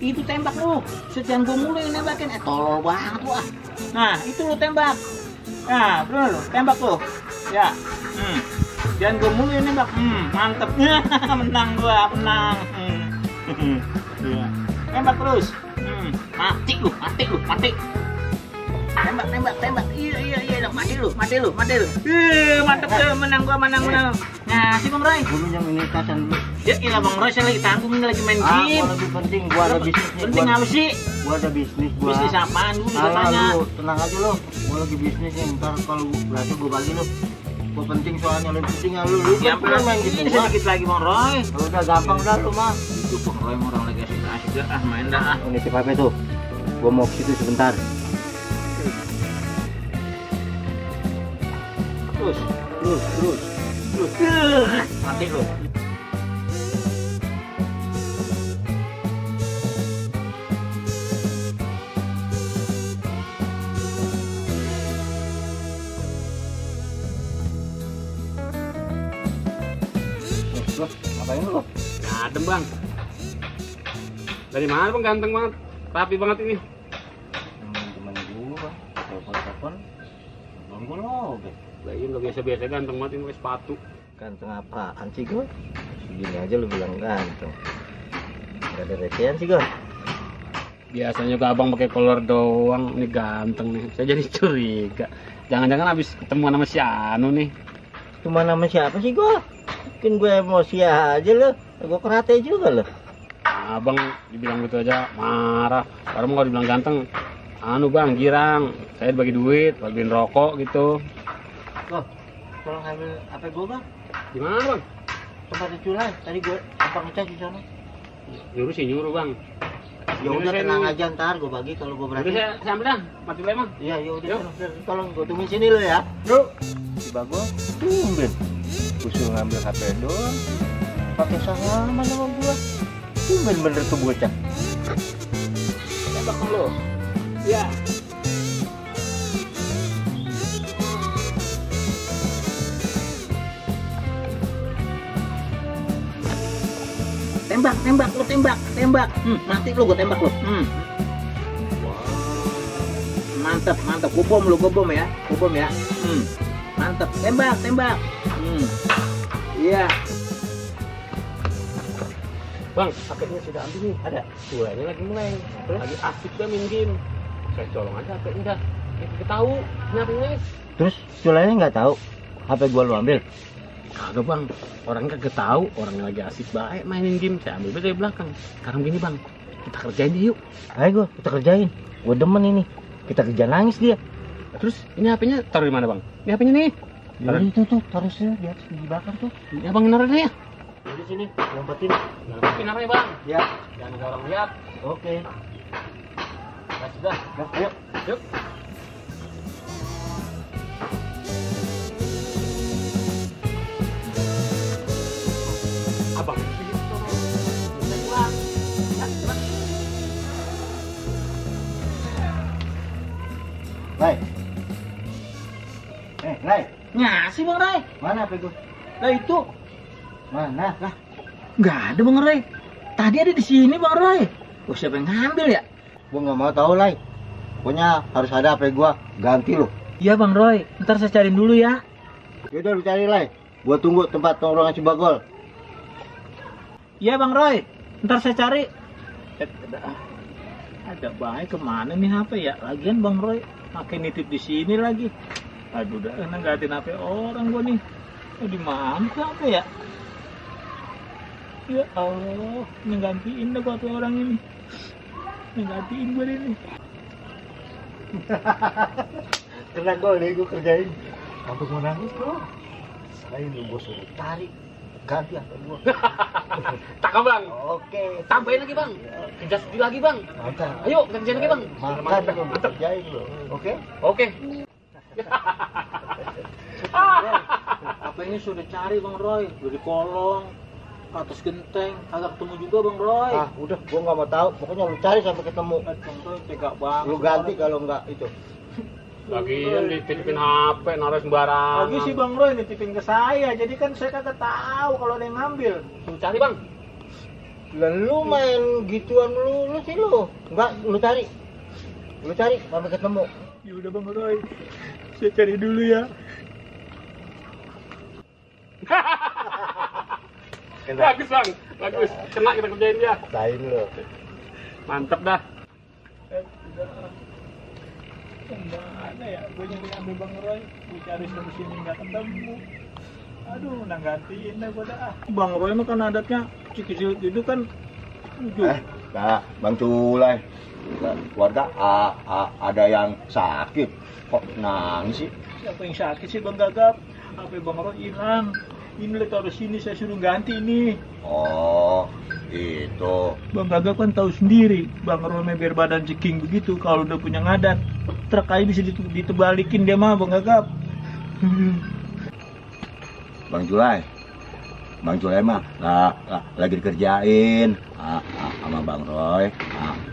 Itu tembak lu, jangan gue mulu yang nembakin, tolol banget lu ah. Nah itu lu tembak, nah bener lu, tembak lu, ya. Jangan gue mulu yang nembak, mantep, menang gua, menang. Tembak terus, mati lu, mati. Tembak, iya, mati lu. Mantep tuh, menang gua. Nah, si Bang Roy. Gue minjem ini kasan dulu. Ya gila Bang Roy, saya lagi tanggung, ini lagi main game. Gua lebih penting, gua ada bisnis nih. Penting apa sih? Gua ada bisnis gua. Bisnis apaan dulu juga tanya. Lu, tenang aja lu. Gua lagi bisnis nih, ntar kalau berhasil gua bagi lu. Gua penting soalnya, lebih penting lu. Ya, kan main gitu. ini sedikit lagi Bang Roy. Udah gampang dah lu mah. Itu Bang Roy orang lagi asik dah, main dah. Ini tip HP tuh. Gua mau ke situ sebentar. Terus. Mati lu. Loh, ngapain lu? Adem bang. Dari mana bang? Ganteng banget, rapi banget ini. Teman gua, telepon. Belum gua lobet. Lah iya nggak biasa ganteng banget ini pakai sepatu. Ganteng apaan sih gua? Segini aja lu bilang ganteng. Gak ada recehan sih gua. Biasanya ke abang pakai kolor doang, ini ganteng nih. Saya jadi curiga. Jangan-jangan habis ketemu sama si Anu nih. Cuma nama siapa sih gua? Mungkin gue emosi aja lo. Gua perhati juga lo. Abang dibilang gitu aja marah. Orang mau dibilang ganteng, anu bang girang. Saya dibagi duit, bagiin rokok gitu. Loh, tolong ambil HP gua bang. Gimana bang? Tempat diculan. Tadi gue apa ngecas di sana. Nyuruh bang. Ya udah tenang aja, ntar gue bagi kalau gue berani. Udah saya ambil dah, mati dulu emang. Iya ya udah. Tolong gue tungguin sini lo ya. Yuk. Tiba gue tumben. Usul ngambil HP doang. Pakai salaman sama gua. Tumben bener tuh bocah. Tembak lu. Ya. Tembak. Mati lu, gua tembak lu. Mantap. Gua bom ya. Mantap. Tembak. Iya. Bang, HP-nya sudah ambil nih. Ada. Duanya lagi mulai. Lagi asik dah main game. Saya colong aja HP-nya dah. Kita tahu nyarinya. Terus culannya nggak tahu HP gua lu ambil. Kagak bang, orangnya kagak tahu. Orangnya lagi asik baik mainin game. Saya ambil dari belakang. Sekarang gini bang, kita kerjain dia yuk. Ayo kita kerjain. Gua demen ini. Kita kerja nangis dia. Terus ini HP-nya taruh di mana bang? Ini HP-nya nih. Taruh itu tuh, taruh sini di atas dibakar tuh. Ini abang naruh ya. Di sini, lompat Ngomongin apa ya bang? Ya. Jangan ada orang lihat. Oke. Nah, sudah. Ayo. Yuk. Abang. Lai. Lai. Ngasih Bang Roy. Mana HP gua? Lah itu. Mana? Lah. Nggak ada Bang Roy. Tadi ada di sini Bang Roy. Oh, siapa yang ngambil ya? Gua nggak mau tahu, Lai. Pokoknya harus ada HP gua. Ganti lo. Iya Bang Roy. Ntar saya cariin dulu ya. Yaudah lu cari, Lai. Gua tunggu tempat tongkrongan si Bagol. Iya Bang Roy. Ntar saya cari. Ada baik kemana nih HP ya? Lagian Bang Roy makin nitip di sini lagi. Aduh, udah nenggatin HP orang gua nih. Oh, di mana HP ya? Ya Allah, nenggantiin dah HP orang ini. Nenggantiin gua ini. Kena gol deh gua kerjain. Sampai mau nangis tuh. Saya lu gua suruh cari. Ganti HP gua. Tak bang. Oke. Tambahin lagi bang. Kerja sedih lagi bang. Mantap. Ayo kerjain lagi bang. Makan gua kerjain lo. Oke? Oke. HP ini sudah cari Bang Roy, dari kolong, atas genteng, agak ketemu juga Bang Roy. Ah, udah gua nggak mau tahu. Pokoknya lu cari sampai ketemu. Bang Roy tega banget. Lu ganti kalau nggak itu. Lagian dititipin HP naruh sembarangan. Lagi sih Bang Roy nitipin ke saya, jadi kan saya kagak tahu kalau ada yang ngambil. Cari bang. Lu main gituan lu sih lu. Enggak, lu cari sampai ketemu. Ya udah Bang Roy, saya cari dulu ya. Bagus bang, bagus. Kena kita kerjain dia. Lain lu. Mantep dah. Mana ya? Gue nyari ambil Bang Roy, gue cari sana sini nggak ketemu. Aduh, nah gantiin dah gue dah. Bang Roy mah kan adatnya kecil itu kan. Nah, Bang Culai. Keluarga ada yang sakit. Kok nangis sih? Siapa yang sakit sih Bang Gagap? HP Bang Roy hilang. Ini lihat taruh sini, saya suruh ganti nih. Oh, itu. Bang Gagap kan tahu sendiri, Bang Roy biar badan ceking begitu, kalau udah punya ngadat, truk aja bisa ditebalikin dia mah Bang Gagap. Bang Culai mah lagi dikerjain sama Bang Roy,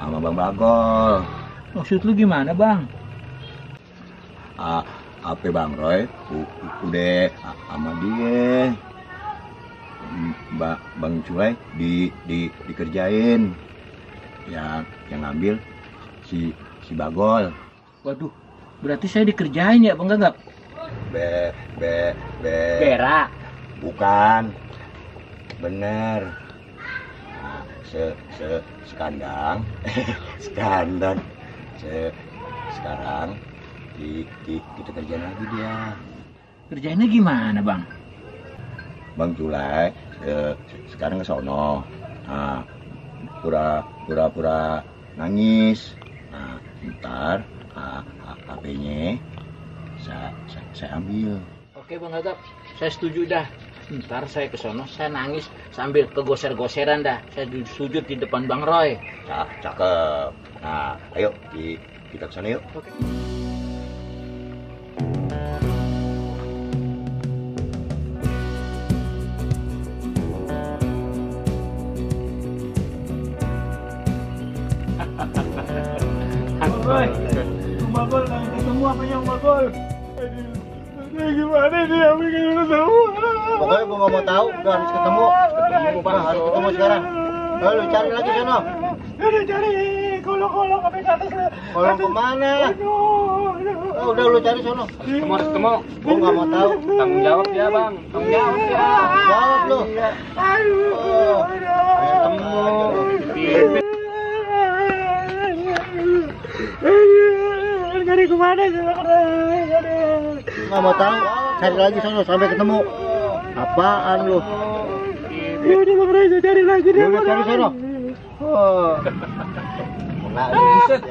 sama Bang Bagol. Maksud lu gimana Bang? HP Bang Roy udah sama dia. Bang Culai dikerjain. Yang ngambil si Bagol. Waduh, berarti saya dikerjain ya Bang Gagap? Berak. Bukan. Bener. Sekandang. Sekarang kita kerjain lagi dia. Kerjainnya gimana Bang? Bang Culai sekarang ke sono. Nah, pura-pura nangis. Nah, ntar HP-nya saya ambil. Oke Bang Gagap, saya setuju dah. Ntar saya ke sono, saya nangis sambil kegoser-goseran dah. Saya sujud di depan Bang Roy. Cakep. Nah, ayo kita ke sana yuk. Oke. Roy, Bang Bagol nggak ketemu apanya Bang Bagol. Aduh, gimana nih apa yang ketemu? Pokoknya gua nggak mau tahu, gua harus ketemu. Harus ketemu sekarang. Lu cari lagi sono. Udah cari kolong-kolong sampai ke atas. Kolong kemana? Udah lu cari sono. Kamu harus ketemu. Gua nggak mau tahu. Tanggung jawab ya bang. Tanggung jawab ya. Jawab lu. Aduh, Ketemu. Cari kemana sih Bang Roy? Nggak mau tahu. Cari lagi sono sampai ketemu. Apaan lu? Ya udah Bang Roy, saya cari lagi deh. Udah cari sono. Oh. Buset.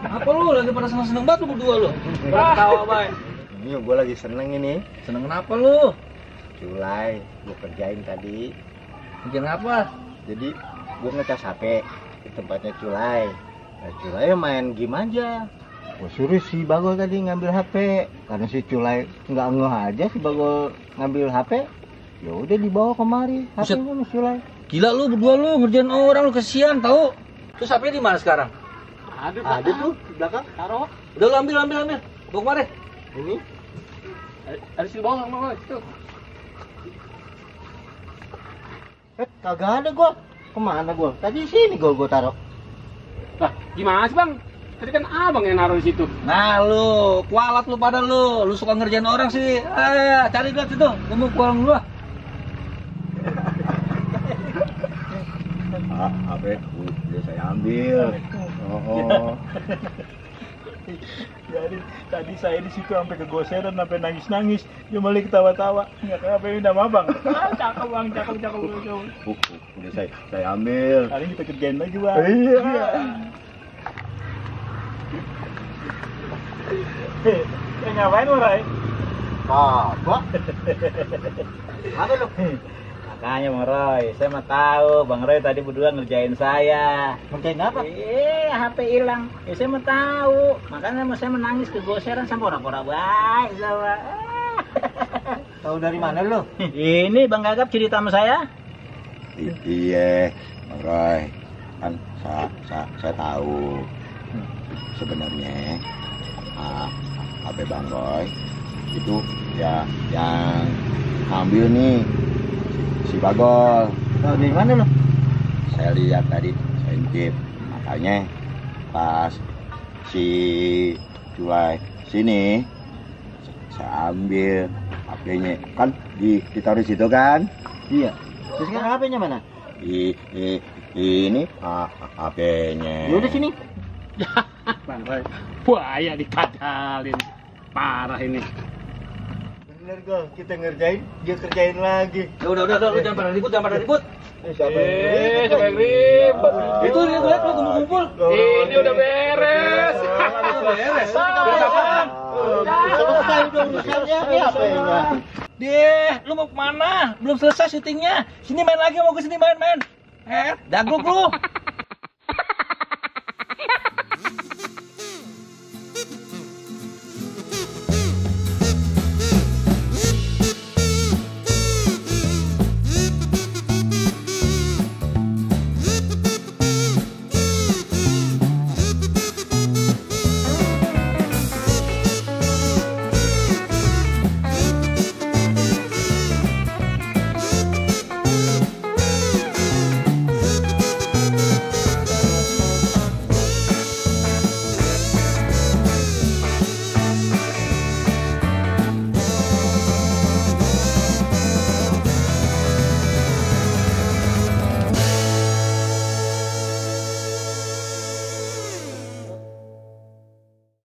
Apa lu lagi pada seneng-seneng banget lu berdua lu? Ketawa baik. Ini gua lagi seneng ini. Seneng kenapa lu? Culai, gua kerjain tadi. Bikin apa? Jadi gua ngecas HP di tempatnya Culai. Nah, Culai main game aja. Gua suruh si Bagol tadi ngambil HP. Karena si Culai nggak ngeh aja si Bagol ngambil HP. Ya udah dibawa kemari HP-nya si Culai. Gila lu berdua lu ngerjain orang lu kesian tahu. Terus HP di mana sekarang? Ada tuh di belakang. Taruh. Udah lu ambil. Bawa kemari. Ini Ada di bawah bang. Tuh. kagak ada gua. Kemana gua? Tadi sini gua taruh. Lah gimana sih bang? Tadi kan abang yang naruh di situ. Nah lu, kualat lu pada lu. Lu suka ngerjain orang sih. Cari lihat itu. Gua mau pulang dulu ah. HP udah saya ambil. Oh. Jadi tadi saya di situ sampai kegoseran, sampai nangis-nangis. Dia malah ketawa-tawa. Nggak tahu apa yang udah Bang. Cakep Bang, cakep. Udah saya ambil. Hari ini kita kerjain lagi Bang. Iya. Ngapain lu Ray? Apa lu? Makanya Bang Roy, saya mah tahu Bang Roy tadi berdua ngerjain saya. Ngerjain apa? HP hilang. Saya mah tahu. Makanya saya menangis kegoseran sampai pora-pora baik sama. Tahu dari mana lu? Ini Bang Gagap cerita sama saya. Iya, Bang Roy. Kan saya tahu sebenarnya HP Bang Roy itu ya yang ambil nih si Bagol. Tahu dari mana lu? saya lihat tadi intip, makanya pas si Culai sini saya ambil HP-nya, kan ditaruh di situ kan. Iya. Terus sekarang HP-nya mana? Ini HP-nya. Ya udah sini. Buaya dikadalin. Parah ini. Bener Gol, kita ngerjain, dia kerjain lagi. Udah, lu jangan pada ribut, Siapa yang ribet? Itu lihat lu kumpul-kumpul. Ini udah beres. Beres. Selesai udah urusannya, ini HP-nya. Deh, lu mau kemana? Belum selesai syutingnya. Sini main lagi, mau ke sini main. Dagluk lu.